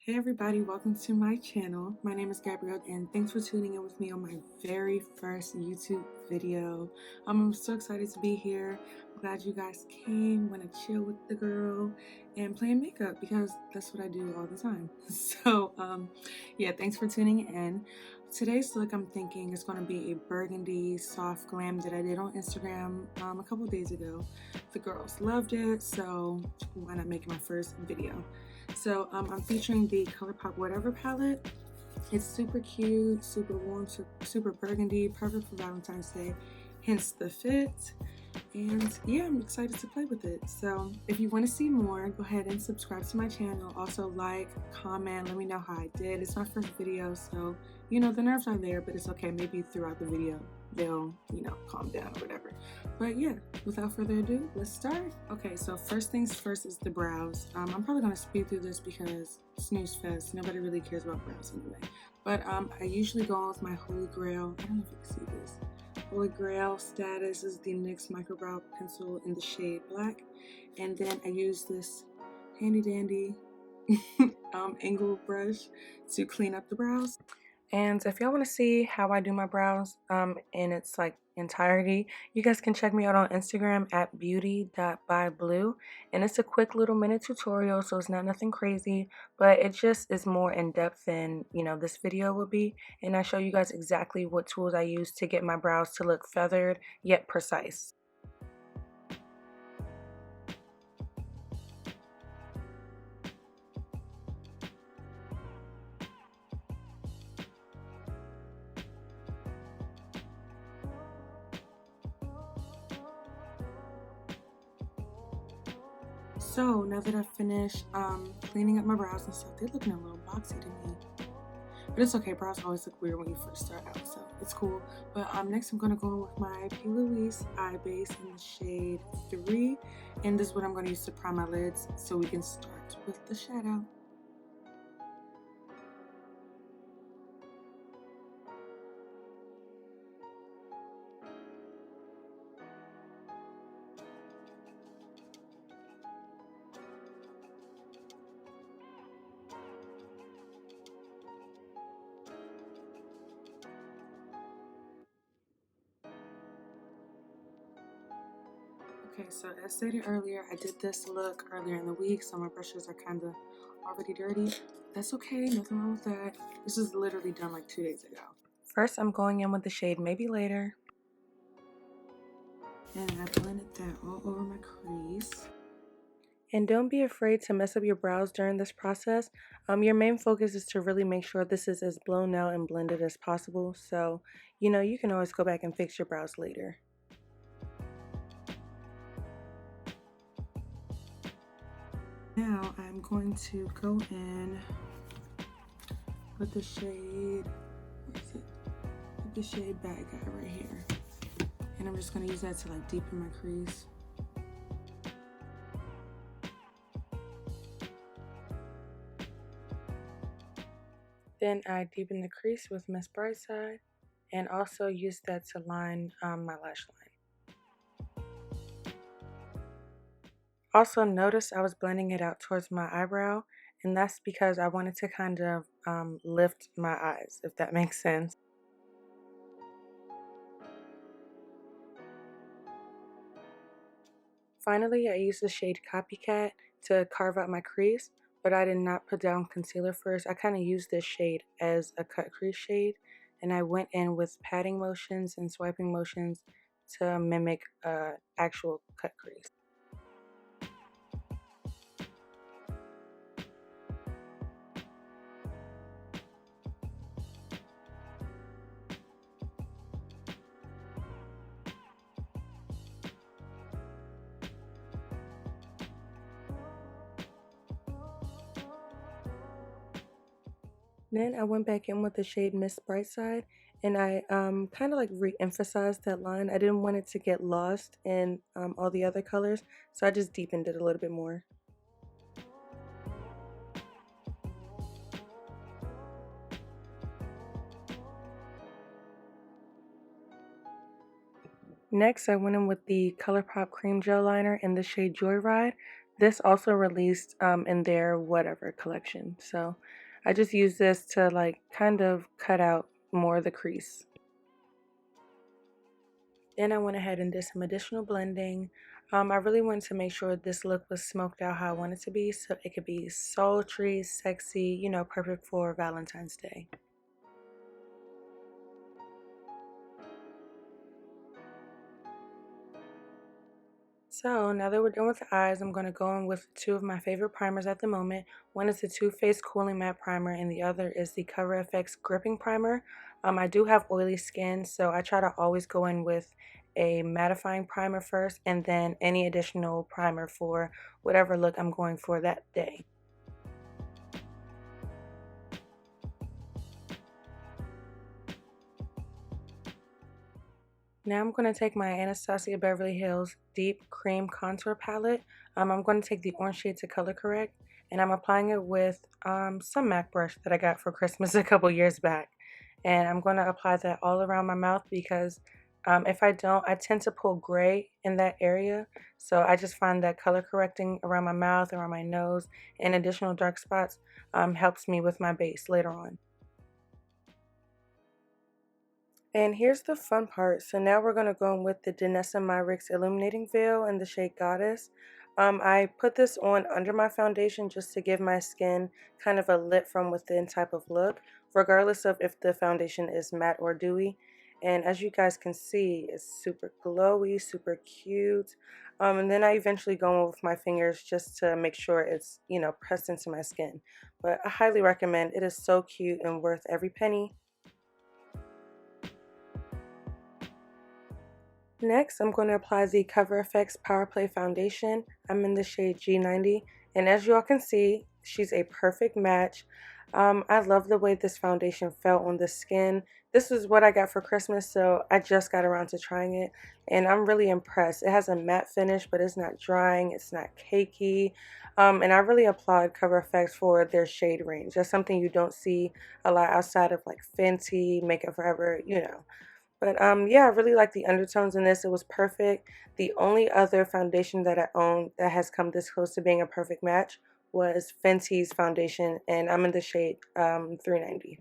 Hey everybody, welcome to my channel. My name is Gabrielle and thanks for tuning in with me on my very first YouTube video. I'm so excited to be here. I'm glad you guys came, want to chill with the girl and play makeup because that's what I do all the time. Yeah, thanks for tuning in. Today's look, I'm thinking is going to be a burgundy soft glam that I did on Instagram a couple days ago. The girls loved it, so why not make it my first video? So I'm featuring the ColourPop Whatever palette. It's super cute, super warm, super burgundy, perfect for Valentine's Day, hence the fit. And yeah, I'm excited to play with it. So if you want to see more, go ahead and subscribe to my channel. Also like, comment, let me know how I did. It's my first video, so you know the nerves are there, but it's okay. Maybe throughout the video they'll, calm down or whatever. But yeah, without further ado, let's start. Okay, so first things first is the brows. I'm probably gonna speed through this because snooze fest. Nobody really cares about brows anyway. But I usually go on with my Holy Grail. I don't know if you can see this. Holy Grail Status is the NYX Micro Brow Pencil in the shade Black. And then I use this handy dandy angle brush to clean up the brows. And if y'all want to see how I do my brows in its entirety, you guys can check me out on Instagram at BeautyByBleu. And it's a quick little minute tutorial, so it's not nothing crazy, but it just is more in depth than this video will be. And I show you guys exactly what tools I use to get my brows to look feathered yet precise. So now that I've finished cleaning up my brows and stuff, they're looking a little boxy to me. But it's okay, brows always look weird when you first start out, so it's cool. But next I'm going to go in with my P. Louise eye base in the shade 3. And this is what I'm going to use to prime my lids so we can start with the shadow. Okay, so as stated earlier, I did this look earlier in the week, so my brushes are kind of already dirty. That's okay, nothing wrong with that. This is literally done like 2 days ago. First, I'm going in with the shade Maybe Later. And I blended that all over my crease. And don't be afraid to mess up your brows during this process. Your main focus is to really make sure this is as blown out and blended as possible. So, you can always go back and fix your brows later. Now I'm going to go in with the shade, where is it? With the shade Bad Guy right here. And I'm just going to use that to deepen my crease. Then I deepen the crease with Miss Brightside and also use that to line my lash line. Also notice I was blending it out towards my eyebrow, and that's because I wanted to kind of lift my eyes, if that makes sense. Finally, I used the shade Copycat to carve out my crease, but I did not put down concealer first. I kind of used this shade as a cut crease shade, and I went in with patting motions and swiping motions to mimic actual cut crease. Then I went back in with the shade Miss Brightside, and I kind of re-emphasized that line. I didn't want it to get lost in all the other colors, so I just deepened it a little bit more. Next, I went in with the ColourPop Cream Gel Liner in the shade Joyride This also released in their whatever collection. So I just use this to like kind of cut out more of the crease. Then I went ahead and did some additional blending. I really wanted to make sure this look was smoked out how I want it to be, so it could be sultry, sexy, you know, perfect for Valentine's Day. So now that we're done with the eyes, I'm going to go in with two of my favorite primers at the moment. One is the Too Faced Cooling Matte Primer and the other is the Cover FX Gripping Primer. I do have oily skin, so I try to always go in with a mattifying primer first and then any additional primer for whatever look I'm going for that day. Now I'm going to take my Anastasia Beverly Hills Deep Cream Contour Palette. I'm going to take the orange shade to color correct, and I'm applying it with some MAC brush that I got for Christmas a couple years back. And I'm going to apply that all around my mouth because if I don't, I tend to pull gray in that area. So I just find that color correcting around my mouth, around my nose, and additional dark spots helps me with my base later on. And here's the fun part. So now we're going to go in with the Danessa Myricks Illuminating Veil in the shade Goddess. I put this on under my foundation just to give my skin kind of a lit from within type of look, regardless of if the foundation is matte or dewy. And as you guys can see, it's super glowy, super cute. And then I eventually go in with my fingers just to make sure it's, you know, pressed into my skin. But I highly recommend. It is so cute and worth every penny. Next, I'm going to apply the Cover FX Power Play Foundation. I'm in the shade G90, and as you all can see, she's a perfect match. I love the way this foundation felt on the skin. This is what I got for Christmas, so I just got around to trying it, and I'm really impressed. It has a matte finish, but it's not drying, it's not cakey, and I really applaud Cover FX for their shade range. That's something you don't see a lot outside of like Fenty, Makeup Forever, you know. But yeah, I really like the undertones in this. It was perfect. The only other foundation that I own that has come this close to being a perfect match was Fenty's foundation, and I'm in the shade 390.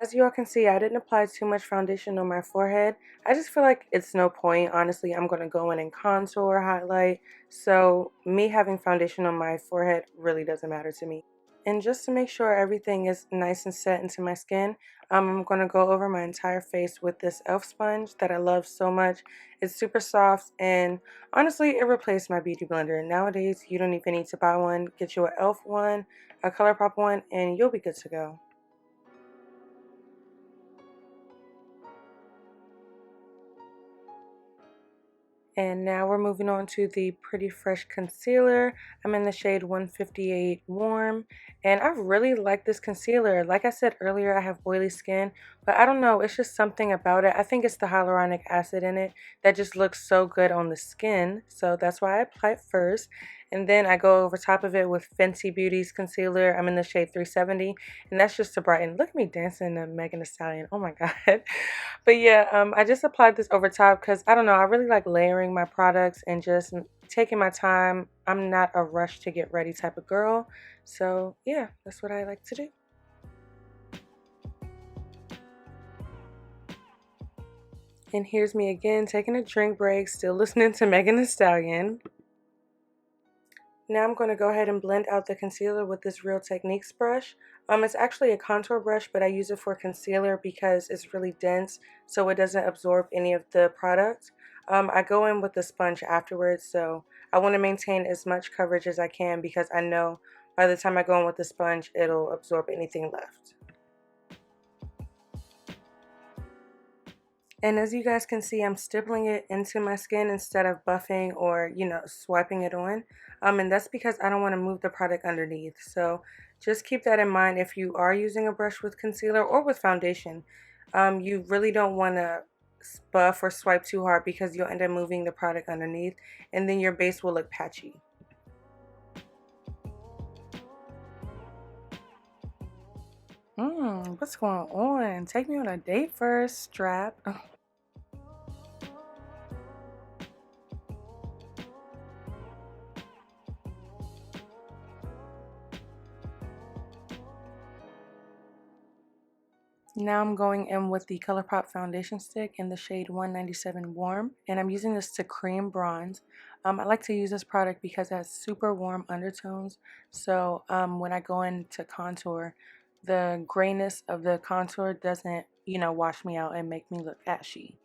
As you all can see, I didn't apply too much foundation on my forehead. I just feel like it's no point. Honestly, I'm going to go in and contour, highlight. So me having foundation on my forehead really doesn't matter to me. And just to make sure everything is nice and set into my skin, I'm going to go over my entire face with this e.l.f. sponge that I love so much. It's super soft and honestly it replaced my beauty blender. Nowadays you don't even need to buy one. Get you an e.l.f. one, a ColourPop one, and you'll be good to go. And now we're moving on to the Pretty Fresh Concealer. I'm in the shade 158 Warm. And I really like this concealer. Like I said earlier, I have oily skin, but I don't know, it's just something about it. I think it's the hyaluronic acid in it that just looks so good on the skin. So that's why I apply it first. And then I go over top of it with Fenty Beauty's concealer. I'm in the shade 370. And that's just to brighten. Look at me dancing to Megan Thee Stallion. Oh my God. But yeah, I just applied this over top because I don't know, I really like layering my products and just taking my time. I'm not a rush to get ready type of girl. So yeah, that's what I like to do. And here's me again taking a drink break, still listening to Megan Thee Stallion. Now I'm going to go ahead and blend out the concealer with this Real Techniques brush. It's actually a contour brush, but I use it for concealer because it's really dense, so it doesn't absorb any of the product. I go in with the sponge afterwards, so I want to maintain as much coverage as I can because I know by the time I go in with the sponge, it'll absorb anything left. And as you guys can see, I'm stippling it into my skin instead of buffing or, you know, swiping it on. And that's because I don't want to move the product underneath. So just keep that in mind if you are using a brush with concealer or with foundation. You really don't want to buff or swipe too hard because you'll end up moving the product underneath and then your base will look patchy. What's going on? Take me on a date first, strap. Now I'm going in with the ColourPop foundation stick in the shade 197 Warm, and I'm using this to cream bronze. I like to use this product because it has super warm undertones, so when I go into contour, the grayness of the contour doesn't, wash me out and make me look ashy.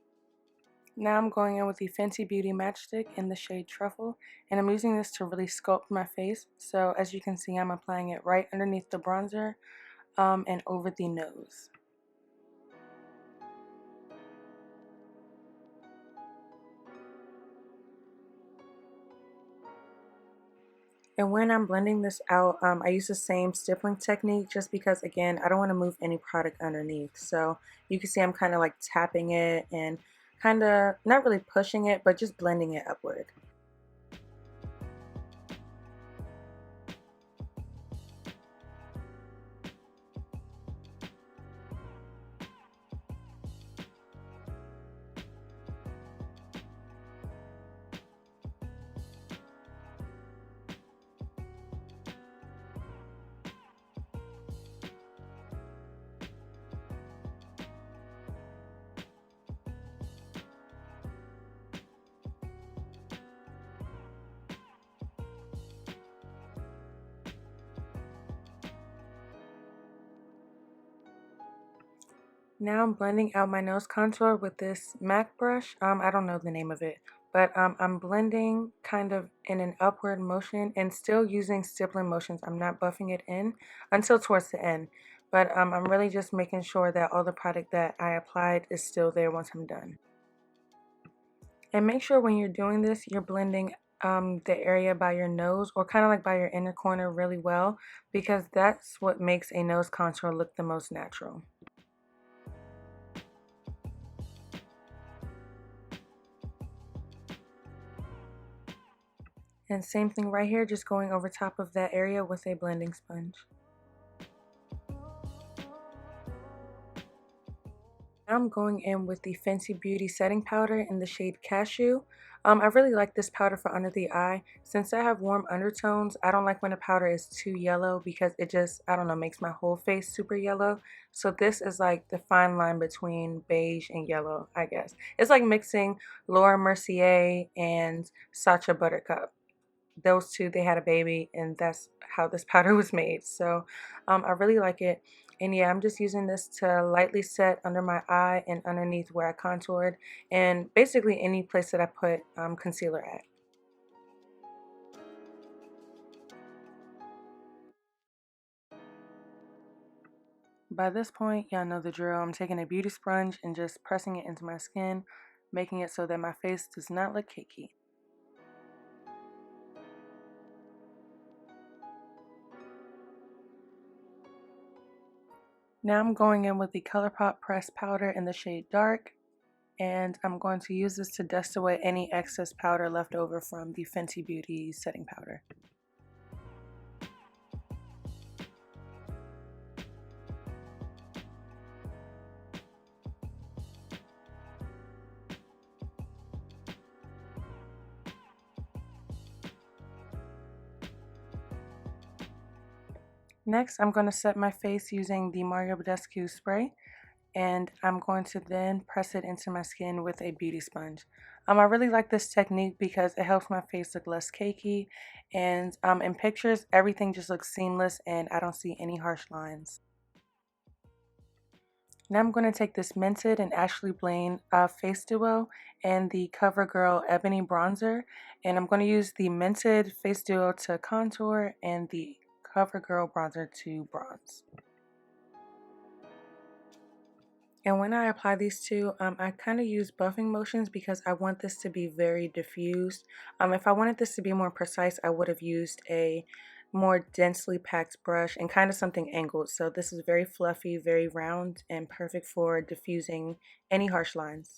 Now I'm going in with the Fenty Beauty Matchstick in the shade Truffle, and I'm using this to really sculpt my face. So as you can see, I'm applying it right underneath the bronzer and over the nose. And when I'm blending this out, I use the same stippling technique just because, again, I don't want to move any product underneath. So you can see I'm kind of like tapping it and kind of not really pushing it, but just blending it upward. Now I'm blending out my nose contour with this MAC brush. I don't know the name of it, but I'm blending kind of in an upward motion and still using stippling motions. I'm not buffing it in until towards the end, but I'm really just making sure that all the product that I applied is still there once I'm done. And make sure when you're doing this, you're blending the area by your nose or kind of like by your inner corner really well, because that's what makes a nose contour look the most natural. And same thing right here, just going over top of that area with a blending sponge. Now I'm going in with the Fenty Beauty setting powder in the shade Cashew. I really like this powder for under the eye. Since I have warm undertones, I don't like when the powder is too yellow because it just, I don't know, makes my whole face super yellow. So this is like the fine line between beige and yellow, I guess. It's like mixing Laura Mercier and Sacha Buttercup. Those two, they had a baby, and that's how this powder was made. So I really like it. And yeah, I'm just using this to lightly set under my eye and underneath where I contoured, and basically any place that I put concealer at. By this point, y'all know the drill. I'm taking a beauty sponge and just pressing it into my skin, making it so that my face does not look cakey. Now I'm going in with the ColourPop pressed powder in the shade Dark, and I'm going to use this to dust away any excess powder left over from the Fenty Beauty setting powder. Next, I'm going to set my face using the Mario Badescu spray, and I'm going to then press it into my skin with a beauty sponge. I really like this technique because it helps my face look less cakey, and in pictures, everything just looks seamless and I don't see any harsh lines. Now I'm going to take this Mented and Ashley Blaine face duo and the CoverGirl Ebony Bronzer, and I'm going to use the Mented face duo to contour and the CoverGirl bronzer to bronze. And when I apply these two, I kind of use buffing motions because I want this to be very diffused. If I wanted this to be more precise, I would have used a more densely packed brush and kind of something angled. So this is very fluffy, very round, and perfect for diffusing any harsh lines.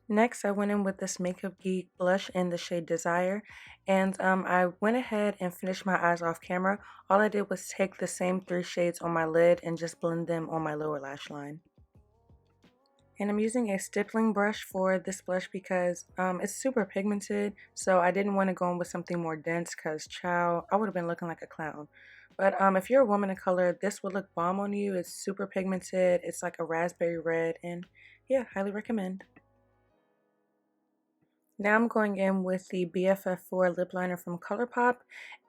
Next, I went in with this Makeup Geek blush in the shade Desire, and I went ahead and finished my eyes off camera. All I did was take the same three shades on my lid and just blend them on my lower lash line. And I'm using a stippling brush for this blush because it's super pigmented, so I didn't want to go in with something more dense because, child, I would have been looking like a clown. But if you're a woman of color, this would look bomb on you. It's super pigmented. It's like a raspberry red, and yeah, highly recommend. Now I'm going in with the BFF4 lip liner from ColourPop,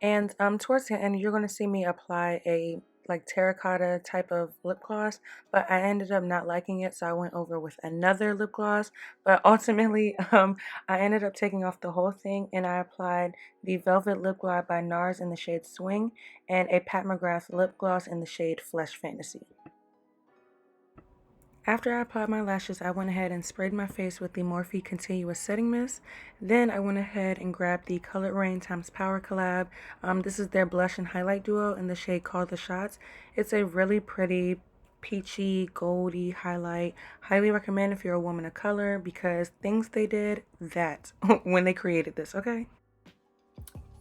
and towards the end you're going to see me apply a like terracotta type of lip gloss, but I ended up not liking it, so I went over with another lip gloss. But ultimately, I ended up taking off the whole thing, and I applied the Velvet Lip Gloss by NARS in the shade Swing, and a Pat McGrath lip gloss in the shade Flesh Fantasy. After I applied my lashes, I went ahead and sprayed my face with the Morphe Continuous Setting Mist. Then I went ahead and grabbed the Colored Rain x Power collab. This is their blush and highlight duo in the shade Call the Shots. It's a really pretty peachy, goldy highlight. Highly recommend if you're a woman of color because things they did that when they created this, okay?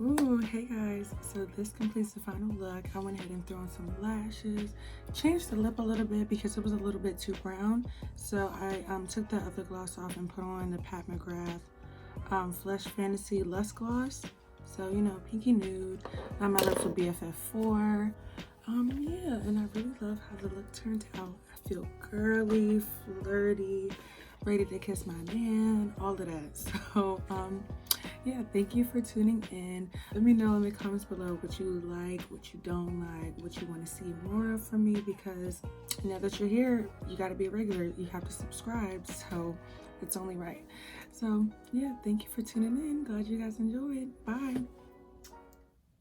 Ooh, hey guys, so this completes the final look. I went ahead and threw on some lashes, changed the lip a little bit because it was a little bit too brown. So I took the other gloss off and put on the Pat McGrath Flesh Fantasy Lust Gloss. So, you know, pinky nude. My lips were BFF4. Yeah, and I really love how the look turned out. I feel girly, flirty, ready to kiss my man, all of that. So, yeah, thank you for tuning in. Let me know in the comments below what you like, what you don't like, what you want to see more of from me, because now that you're here, you got to be a regular. You have to subscribe, so it's only right. So, yeah, thank you for tuning in. Glad you guys enjoyed. Bye.